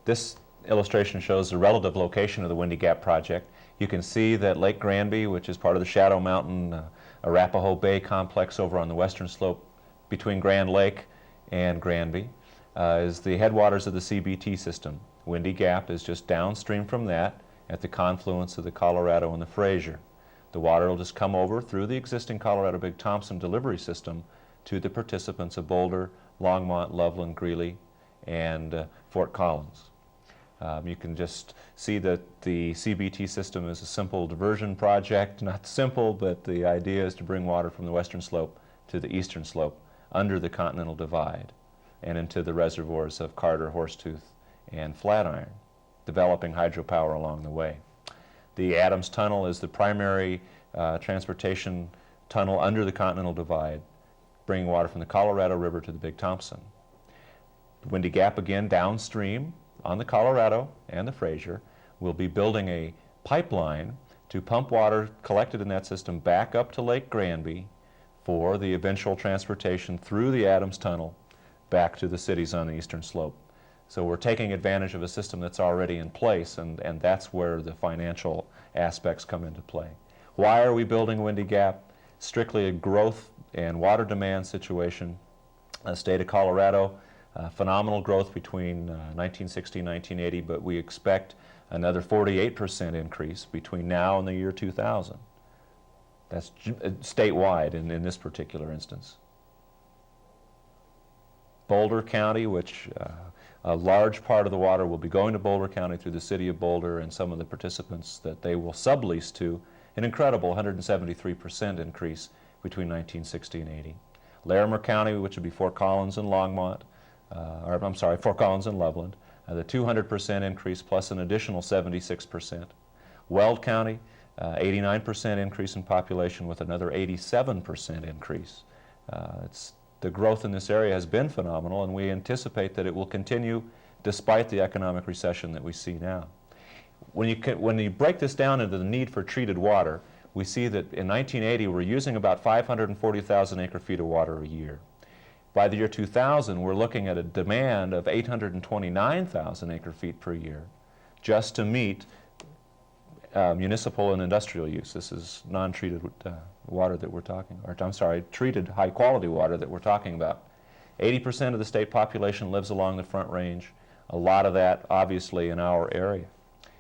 This illustration shows the relative location of the Windy Gap project. You can see that Lake Granby, which is part of the Shadow Mountain, Arapahoe Bay complex over on the western slope between Grand Lake and Granby, is the headwaters of the CBT system. Windy Gap is just downstream from that at the confluence of the Colorado and the Fraser. The water will just come over through the existing Colorado Big Thompson delivery system to the participants of Boulder, Longmont, Loveland, Greeley, and Fort Collins. You can just see that the CBT system is a simple diversion project. Not simple, but the idea is to bring water from the western slope to the eastern slope under the Continental Divide and into the reservoirs of Carter, Horsetooth, and Flatiron, developing hydropower along the way. The Adams Tunnel is the primary transportation tunnel under the Continental Divide, bringing water from the Colorado River to the Big Thompson. Windy Gap, again, downstream on the Colorado and the Fraser, will be building a pipeline to pump water collected in that system back up to Lake Granby for the eventual transportation through the Adams Tunnel back to the cities on the eastern slope. So we're taking advantage of a system that's already in place, and that's where the financial aspects come into play. Why are we building Windy Gap? Strictly a growth and water demand situation. The state of Colorado, phenomenal growth between 1960 and 1980, but we expect another 48% increase between now and the year 2000. That's statewide in this particular instance. Boulder County, which a large part of the water will be going to Boulder County through the city of Boulder and some of the participants that they will sublease to, an incredible 173% increase between 1960 and 80. Larimer County, which would be Fort Collins and Longmont, Fort Collins and Loveland, the 200% increase plus an additional 76%. Weld County, 89% increase in population with another 87% increase. The growth in this area has been phenomenal, and we anticipate that it will continue despite the economic recession that we see now. When you break this down into the need for treated water, we see that in 1980 we're using about 540,000 acre-feet of water a year. By the year 2000, we're looking at a demand of 829,000 acre-feet per year just to meet municipal and industrial use. This is non-treated water that we're talking, treated high-quality water that we're talking about. 80% of the state population lives along the Front Range, a lot of that obviously in our area.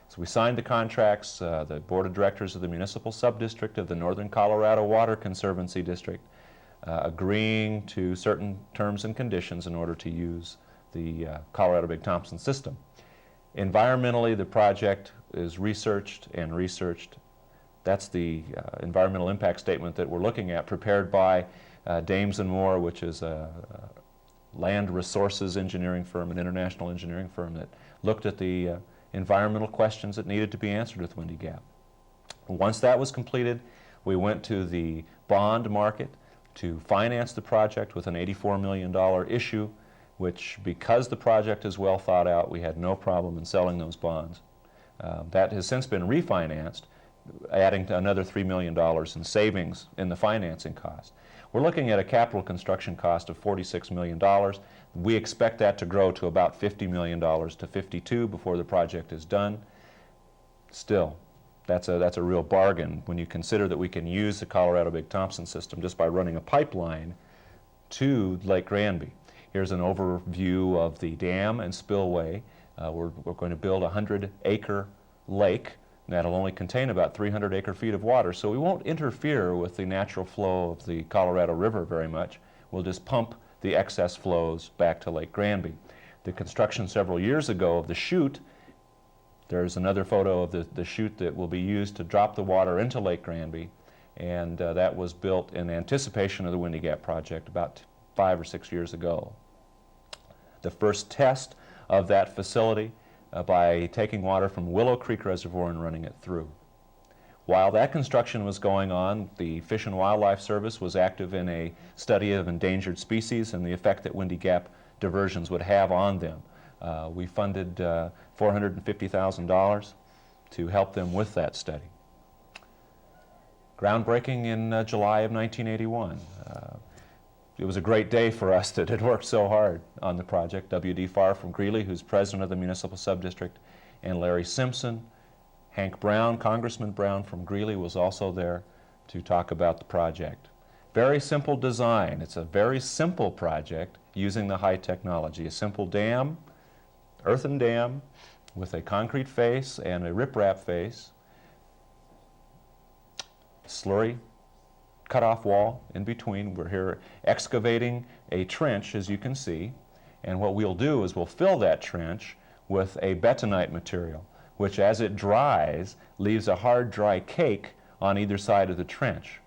So we signed the contracts, the board of directors of the municipal sub-district of the Northern Colorado Water Conservancy District, agreeing to certain terms and conditions in order to use the Colorado Big Thompson system. Environmentally, the project is researched and researched. That's the environmental impact statement that we're looking at, prepared by Dames and Moore, which is a land resources engineering firm, an international engineering firm that looked at the environmental questions that needed to be answered with Windy Gap. Once that was completed, we went to the bond market to finance the project with an $84 million issue, which, because the project is well thought out, we had no problem in selling those bonds. That has since been refinanced, adding to another $3 million in savings in the financing cost. We're looking at a capital construction cost of $46 million. We expect that to grow to about $50 million to $52 before the project is done. Still, that's a real bargain when you consider that we can use the Colorado Big Thompson system just by running a pipeline to Lake Granby. Here's an overview of the dam and spillway. We're going to build a 100-acre lake that'll only contain about 300 acre-feet of water, so we won't interfere with the natural flow of the Colorado River very much. We'll just pump the excess flows back to Lake Granby. The construction several years ago of the chute, there's another photo of the chute that will be used to drop the water into Lake Granby, and that was built in anticipation of the Windy Gap project about 5 or 6 years ago. The first test of that facility by taking water from Willow Creek Reservoir and running it through. While that construction was going on, the Fish and Wildlife Service was active in a study of endangered species and the effect that Windy Gap diversions would have on them. We funded $450,000 to help them with that study. Groundbreaking in July of 1981. it was a great day for us that had worked so hard on the project. W.D. Farr from Greeley, who's president of the municipal subdistrict, and Larry Simpson. Hank Brown, Congressman Brown from Greeley, was also there to talk about the project. Very simple design. It's a very simple project using the high technology. A simple dam, earthen dam, with a concrete face and a riprap face, slurry cutoff wall in between. We're here excavating a trench, as you can see, and what we'll do is we'll fill that trench with a bentonite material, which as it dries leaves a hard dry cake on either side of the trench.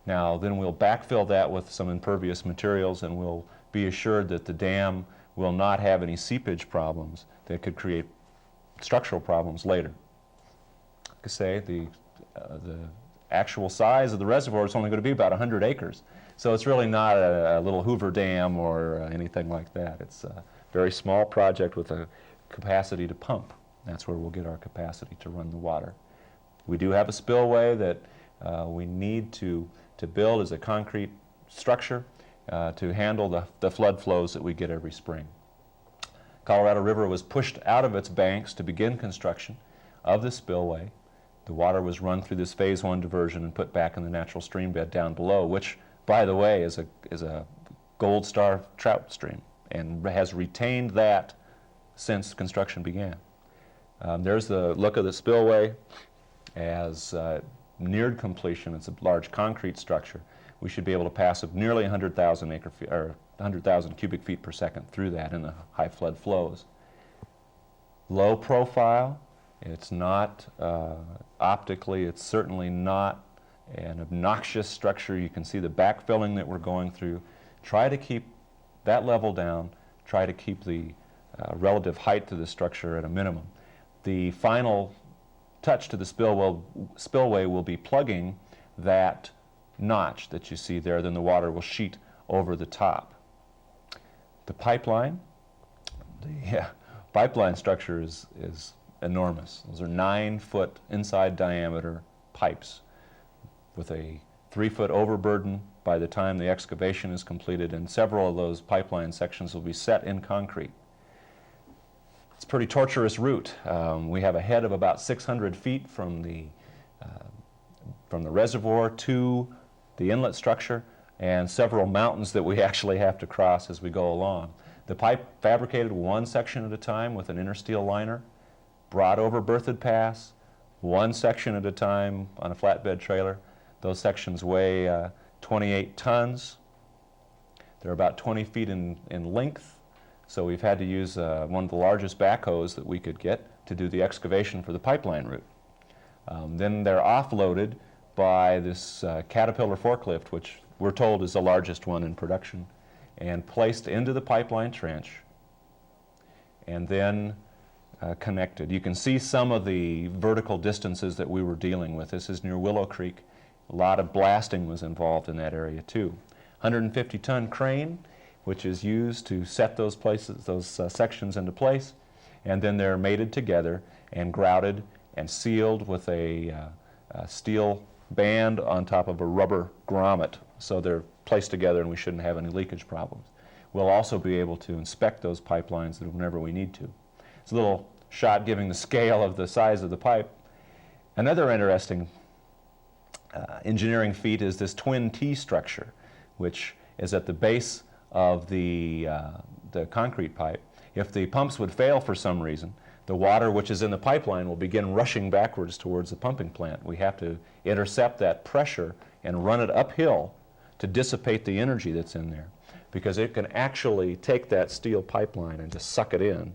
Now then we'll backfill that with some impervious materials, and we'll be assured that the dam will not have any seepage problems that could create structural problems later. Like I say, the actual size of the reservoir is only going to be about 100 acres. So it's really not a little Hoover Dam or anything like that. It's a very small project with a capacity to pump. That's where we'll get our capacity to run the water. We do have a spillway that we need to build as a concrete structure to handle the flood flows that we get every spring. Colorado River was pushed out of its banks to begin construction of the spillway. The water was run through this phase 1 diversion and put back in the natural stream bed down below, which, by the way, is a gold star trout stream and has retained that since construction began. There's the look of the spillway as neared completion. It's a large concrete structure. We should be able to pass of nearly 100,000 cubic feet per second through that in the high flood flows. Low profile. It's not optically, it's certainly not an obnoxious structure. You can see the backfilling that we're going through. Try to keep that level down. Try to keep the relative height to the structure at a minimum. The final touch to the spillway will be plugging that notch that you see there. Then the water will sheet over the top. The pipeline, pipeline structure is enormous. Those are 9-foot inside diameter pipes with a 3-foot overburden by the time the excavation is completed, and several of those pipeline sections will be set in concrete. It's a pretty torturous route. We have a head of about 600 feet from the reservoir to the inlet structure, and several mountains that we actually have to cross as we go along. The pipe fabricated one section at a time with an inner steel liner, brought over berthed pass, one section at a time on a flatbed trailer. Those sections weigh 28 tons. They're about 20 feet in length, so we've had to use one of the largest backhoes that we could get to do the excavation for the pipeline route. Then they're offloaded by this Caterpillar forklift, which we're told is the largest one in production, and placed into the pipeline trench and then connected. You can see some of the vertical distances that we were dealing with. This is near Willow Creek. A lot of blasting was involved in that area too. 150-ton crane, which is used to set those sections into place, and then they're mated together and grouted and sealed with a steel band on top of a rubber grommet, so they're placed together and we shouldn't have any leakage problems. We'll also be able to inspect those pipelines whenever we need to. It's a little shot giving the scale of the size of the pipe. Another interesting engineering feat is this twin T structure, which is at the base of the concrete pipe. If the pumps would fail for some reason, the water which is in the pipeline will begin rushing backwards towards the pumping plant. We have to intercept that pressure and run it uphill to dissipate the energy that's in there, because it can actually take that steel pipeline and just suck it in.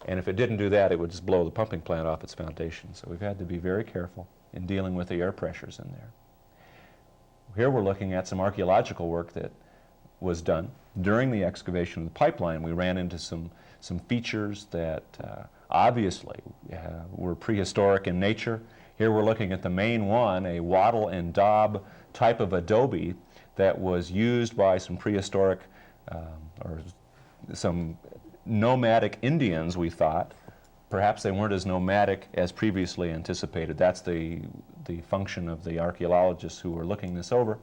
And if it didn't do that, it would just blow the pumping plant off its foundation. So we've had to be very careful in dealing with the air pressures in there. Here we're looking at some archaeological work that was done during the excavation of the pipeline. We ran into some features that obviously were prehistoric in nature. Here we're looking at the main one, a wattle and daub type of adobe that was used by some prehistoric or some nomadic Indians, we thought. Perhaps they weren't as nomadic as previously anticipated. That's the function of the archaeologists who were looking this over.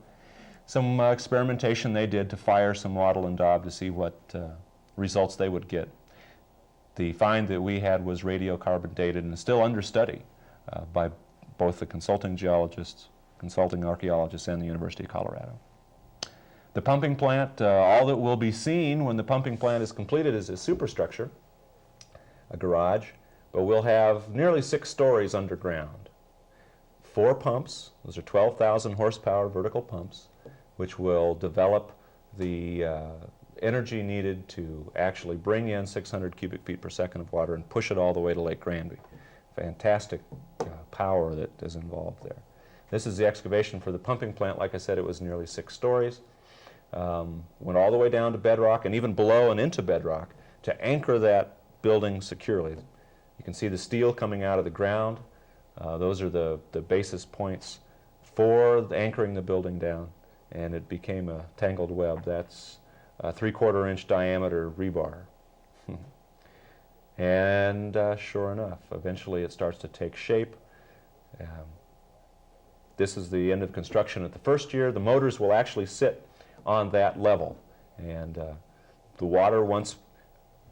some experimentation they did to fire some wattle and daub to see what results they would get. The find that we had was radiocarbon dated and is still under study by both the consulting geologists, consulting archaeologists, and the University of Colorado. The pumping plant, all that will be seen when the pumping plant is completed is a superstructure, a garage, but we'll have nearly 6 stories underground. 4 pumps, those are 12,000 horsepower vertical pumps, which will develop the energy needed to actually bring in 600 cubic feet per second of water and push it all the way to Lake Granby. Fantastic power that is involved there. This is the excavation for the pumping plant. Like I said, it was nearly 6 stories. Went all the way down to bedrock and even below and into bedrock to anchor that building securely. You can see the steel coming out of the ground. Those are the basis points for anchoring the building down, and it became a tangled web. That's a 3/4 inch diameter rebar. And sure enough, eventually it starts to take shape. This is the end of construction at the first year. The motors will actually sit on that level, and the water, once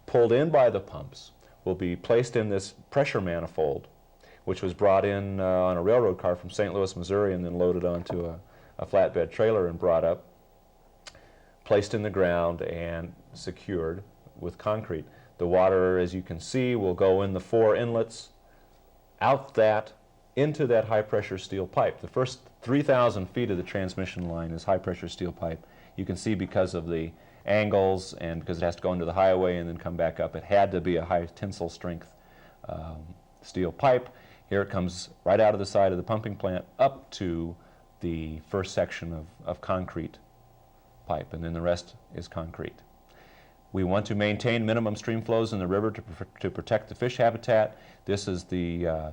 pulled in by the pumps, will be placed in this pressure manifold, which was brought in on a railroad car from St. Louis, Missouri, and then loaded onto a flatbed trailer and brought up, placed in the ground, and secured with concrete. The water, as you can see, will go in the 4 inlets, out that, into that high-pressure steel pipe. The first 3,000 feet of the transmission line is high-pressure steel pipe. You can see because of the angles and because it has to go into the highway and then come back up, it had to be a high tensile strength steel pipe. Here it comes right out of the side of the pumping plant up to the first section of concrete pipe, and then the rest is concrete. We want to maintain minimum stream flows in the river to protect the fish habitat. This is the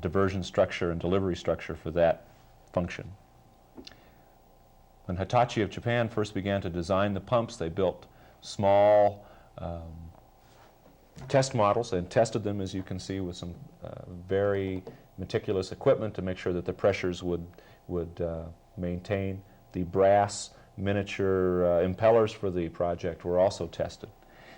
diversion structure and delivery structure for that function. When Hitachi of Japan first began to design the pumps, they built small test models and tested them, as you can see, with some very meticulous equipment to make sure that the pressures would maintain. The brass miniature impellers for the project were also tested.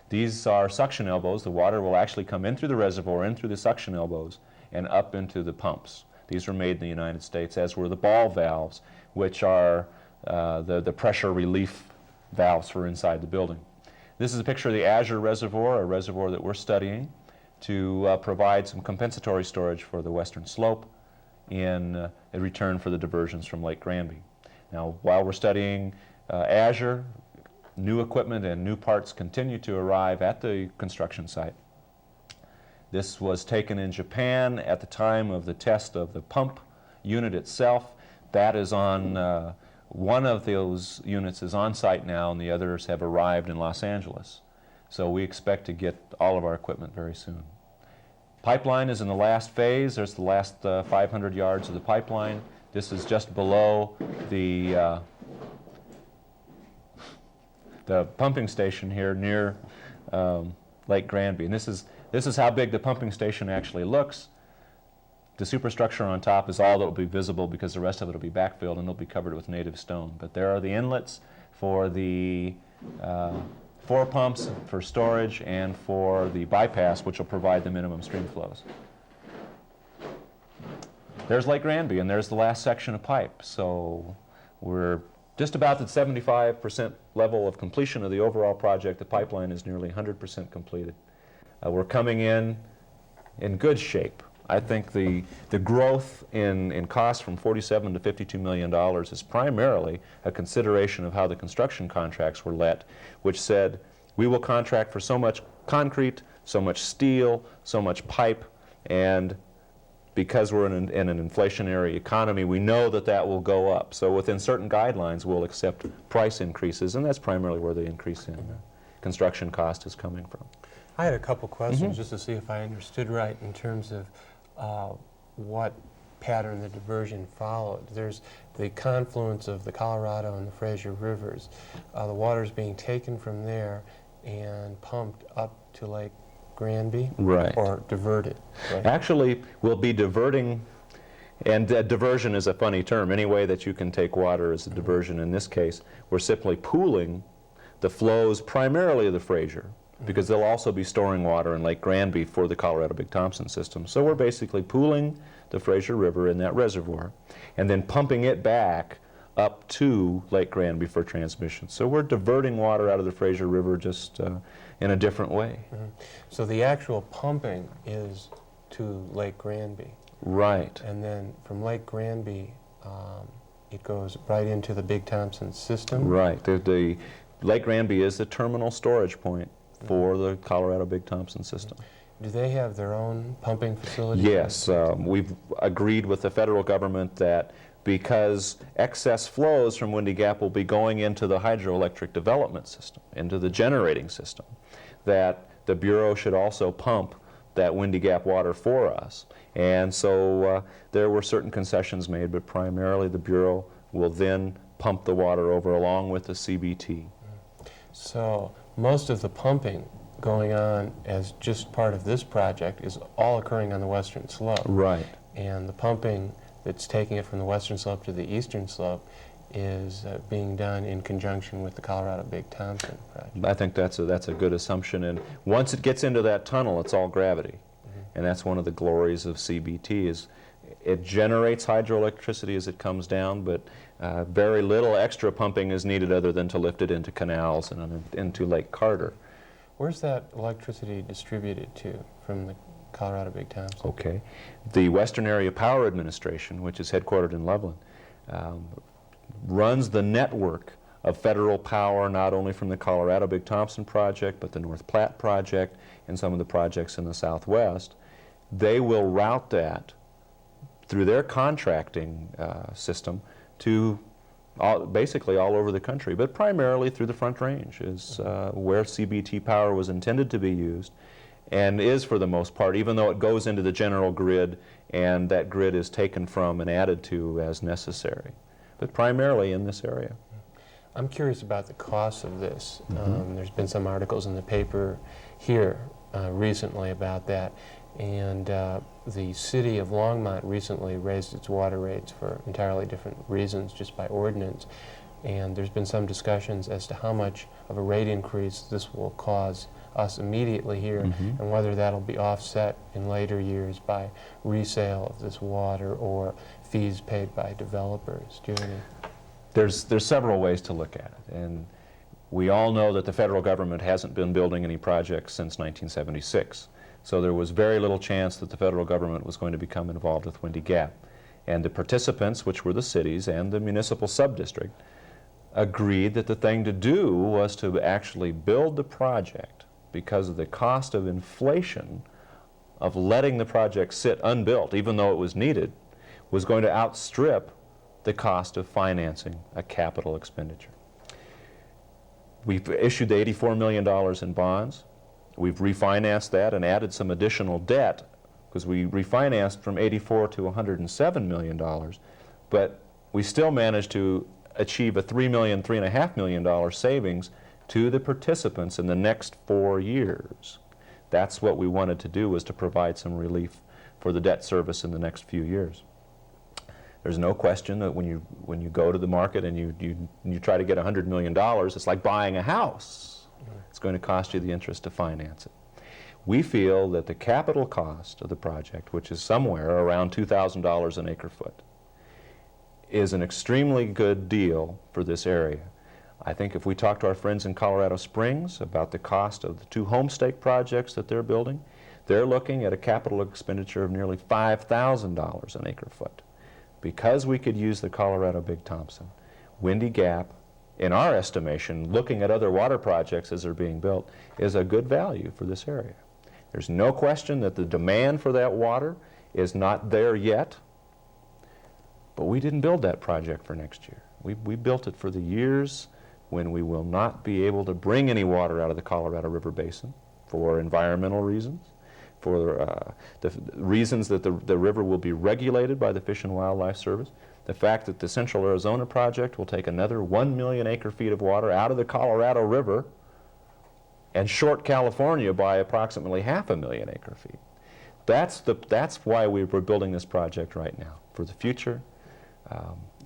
These are suction elbows. The water will actually come in through the reservoir, in through the suction elbows, and up into the pumps. These were made in the United States, as were the ball valves, which are the pressure relief valves for inside the building. This is a picture of the Azure Reservoir, a reservoir that we're studying to provide some compensatory storage for the western slope in return for the diversions from Lake Granby. Now, while we're studying Azure, new equipment and new parts continue to arrive at the construction site. This was taken in Japan at the time of the test of the pump unit itself. That is on, one of those units is on site now, and the others have arrived in Los Angeles. So we expect to get all of our equipment very soon. Pipeline is in the last phase. There's the last 500 yards of the pipeline. This is just below the pumping station here near Lake Granby. And this is how big the pumping station actually looks. The superstructure on top is all that will be visible because the rest of it will be backfilled and it'll be covered with native stone. But there are the inlets for the 4 pumps for storage and for the bypass, which will provide the minimum stream flows. There's Lake Granby, and there's the last section of pipe. So we're just about the 75% level of completion of the overall project. The pipeline is nearly 100% completed. We're coming in good shape. I think the growth in cost from $47 to $52 million is primarily a consideration of how the construction contracts were let, which said we will contract for so much concrete, so much steel, so much pipe, and because we're in an inflationary economy, we know that that will go up. So within certain guidelines, we'll accept price increases, and that's primarily where the increase in construction cost is coming from. I had a couple questions just to see if I understood right in terms of what pattern the diversion followed. There's the confluence of the Colorado and the Fraser rivers. The water's being taken from there and pumped up to Lake Granby, right, or diverted. Right? Actually, we'll be diverting And diversion is a funny term. Any way that you can take water is a diversion. In this case, we're simply pooling the flows primarily of the Fraser, because they'll also be storing water in Lake Granby for the Colorado Big Thompson system. So we're basically pooling the Fraser River in that reservoir and then pumping it back up to Lake Granby for transmission. So we're diverting water out of the Fraser River just in a different way. So the actual pumping is to Lake Granby. Right. And then from Lake Granby, it goes right into the Big Thompson system? Right. The Lake Granby is the terminal storage point for the Colorado Big Thompson system. Do they have their own pumping facility? Yes. We've agreed with the federal government that because excess flows from Windy Gap will be going into the hydroelectric development system, into the generating system, that the Bureau should also pump that Windy Gap water for us. And so there were certain concessions made, but primarily the Bureau will then pump the water over along with the CBT. So most of the pumping going on as just part of this project is all occurring on the western slope. Right. And the pumping that's taking it from the western slope to the eastern slope is being done in conjunction with the Colorado Big Thompson project. I think that's a good assumption. And once it gets into that tunnel, it's all gravity. And that's one of the glories of CBT is it generates hydroelectricity as it comes down, but very little extra pumping is needed other than to lift it into canals and into Lake Carter. Where's that electricity distributed to from the Colorado Big Thompson? Okay. The Western Area Power Administration, which is headquartered in Loveland, runs the network of federal power, not only from the Colorado Big Thompson project, but the North Platte project and some of the projects in the Southwest. They will route that through their contracting system to basically all over the country, but primarily through the Front Range is where CBT power was intended to be used and is for the most part, even though it goes into the general grid and that grid is taken from and added to as necessary, but primarily in this area. I'm curious about the cost of this. There's been some articles in the paper here recently about that, and the city of Longmont recently raised its water rates for entirely different reasons, just by ordinance, and there's been some discussions as to how much of a rate increase this will cause us immediately here, and whether that'll be offset in later years by resale of this water or fees paid by developers. Do you have any? There's several ways to look at it, and we all know that the federal government hasn't been building any projects since 1976. So there was very little chance that the federal government was going to become involved with Windy Gap. And the participants, which were the cities and the municipal subdistrict, agreed that the thing to do was to actually build the project because of the cost of inflation of letting the project sit unbuilt, even though it was needed, was going to outstrip the cost of financing a capital expenditure. We've issued the $84 million in bonds. We've refinanced that and added some additional debt because we refinanced from $84 to $107 million, but we still managed to achieve a $3.5 million savings to the participants in the next 4 years. That's what we wanted to do, was to provide some relief for the debt service in the next few years. There's no question that when you go to the market and you try to get $100 million, it's like buying a house. It's going to cost you the interest to finance it. We feel that the capital cost of the project, which is somewhere around $2,000 an acre foot, is an extremely good deal for this area. I think if we talk to our friends in Colorado Springs about the cost of the 2 homestake projects that they're building, they're looking at a capital expenditure of nearly $5,000 an acre foot. Because we could use the Colorado Big Thompson, Windy Gap, in our estimation, looking at other water projects as they're being built, is a good value for this area. There's no question that the demand for that water is not there yet, but we didn't build that project for next year. We built it for the years when we will not be able to bring any water out of the Colorado River Basin for environmental reasons, for the reasons that the river will be regulated by the Fish and Wildlife Service, the fact that the Central Arizona project will take another 1 million acre feet of water out of the Colorado River and short California by approximately 500,000 acre feet. That's why we're building this project right now. For the future,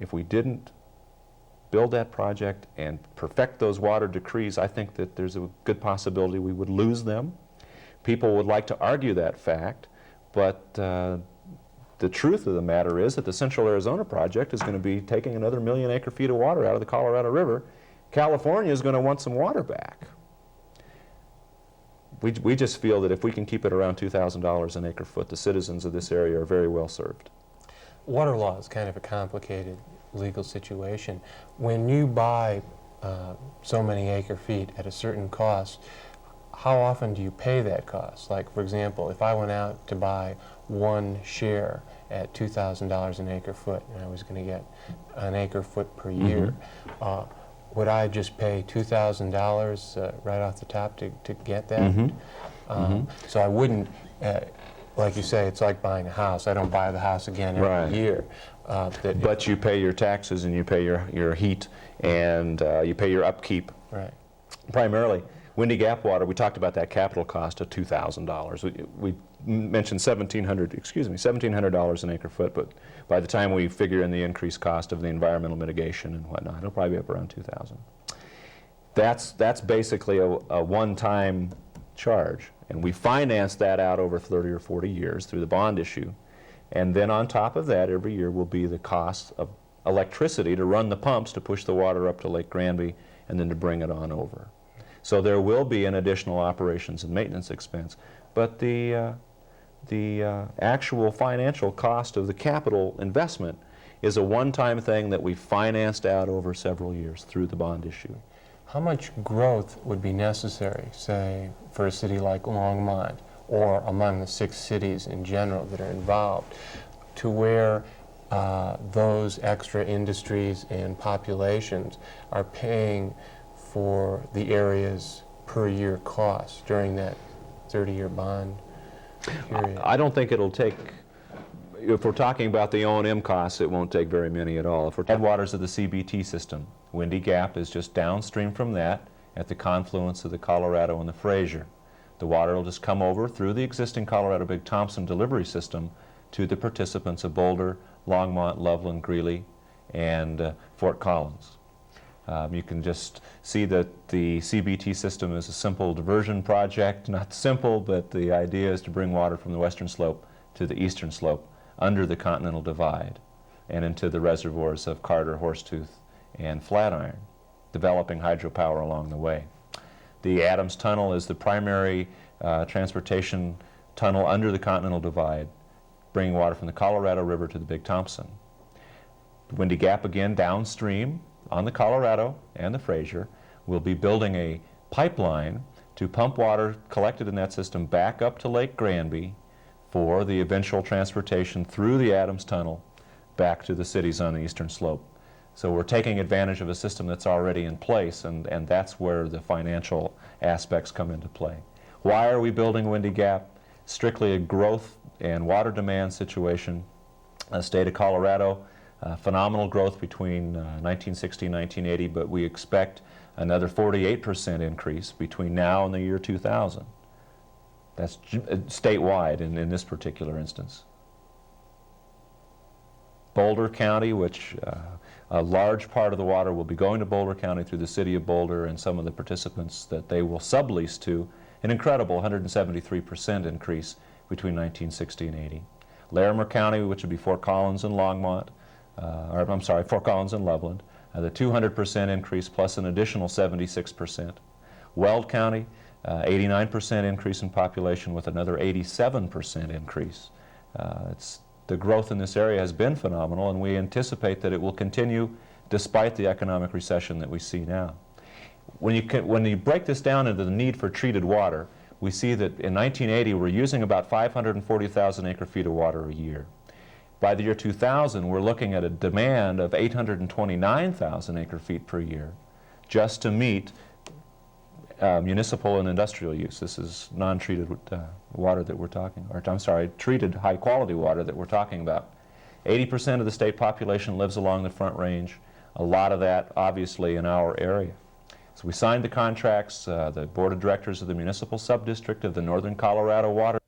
if we didn't build that project and perfect those water decrees, I think that there's a good possibility we would lose them. People would like to argue that fact, but the truth of the matter is that the Central Arizona project is going to be taking another 1 million acre-feet of water out of the Colorado River. California is going to want some water back. We just feel that if we can keep it around $2,000 an acre-foot, the citizens of this area are very well served. Water law is kind of a complicated legal situation. When you buy so many acre-feet at a certain cost, how often do you pay that cost? Like, for example, if I went out to buy one share at $2,000 an acre-foot, and I was going to get an acre-foot per year, would I just pay $2,000 right off the top to get that? So I wouldn't, like you say, it's like buying a house. I don't buy the house again every year. But you pay your taxes and you pay your heat and you pay your upkeep. Right. Primarily, Windy Gap water, we talked about that capital cost of $2,000. We mentioned $1,700 an acre foot, but by the time we figure in the increased cost of the environmental mitigation and whatnot, it'll probably be up around $2,000. That's basically a one-time charge, and we finance that out over 30 or 40 years through the bond issue. And then on top of that, every year will be the cost of electricity to run the pumps to push the water up to Lake Granby and then to bring it on over. So there will be an additional operations and maintenance expense, but the actual financial cost of the capital investment is a one-time thing that we financed out over several years through the bond issue. How much growth would be necessary, say, for a city like Longmont, or among the 6 cities in general that are involved, to where those extra industries and populations are paying for the area's per year costs during that 30-year bond period? I don't think it'll take, if we're talking about the O&M costs, it won't take very many at all. If we're headwaters of the CBT system, Windy Gap is just downstream from that at the confluence of the Colorado and the Fraser. The water will just come over through the existing Colorado Big Thompson delivery system to the participants of Boulder, Longmont, Loveland, Greeley, and Fort Collins. You can just see that the CBT system is a simple diversion project. Not simple, but the idea is to bring water from the western slope to the eastern slope under the Continental Divide and into the reservoirs of Carter, Horsetooth, and Flatiron, developing hydropower along the way. The Adams Tunnel is the primary transportation tunnel under the Continental Divide, bringing water from the Colorado River to the Big Thompson. Windy Gap, again, downstream on the Colorado and the Fraser, will be building a pipeline to pump water collected in that system back up to Lake Granby for the eventual transportation through the Adams Tunnel back to the cities on the eastern slope. So we're taking advantage of a system that's already in place, and that's where the financial aspects come into play. Why are we building Windy Gap? Strictly a growth and water demand situation. The state of Colorado, phenomenal growth between 1960 and 1980, but we expect another 48% increase between now and the year 2000. That's statewide in this particular instance. Boulder County, which a large part of the water will be going to Boulder County through the city of Boulder and some of the participants that they will sublease to, an incredible 173% increase between 1960 and 80. Larimer County, which would be Fort Collins and Longmont, Fort Collins and Loveland, the 200% increase plus an additional 76%. Weld County, 89% increase in population with another 87% increase. The growth in this area has been phenomenal, and we anticipate that it will continue despite the economic recession that we see now. When you break this down into the need for treated water, we see that in 1980 we're using about 540,000 acre-feet of water a year. By the year 2000, we're looking at a demand of 829,000 acre-feet per year just to meet municipal and industrial use. This is non-treated water that we're talking, treated high-quality water that we're talking about. 80% of the state population lives along the Front Range, a lot of that obviously in our area. So we signed the contracts, the board of directors of the municipal subdistrict of the Northern Colorado Water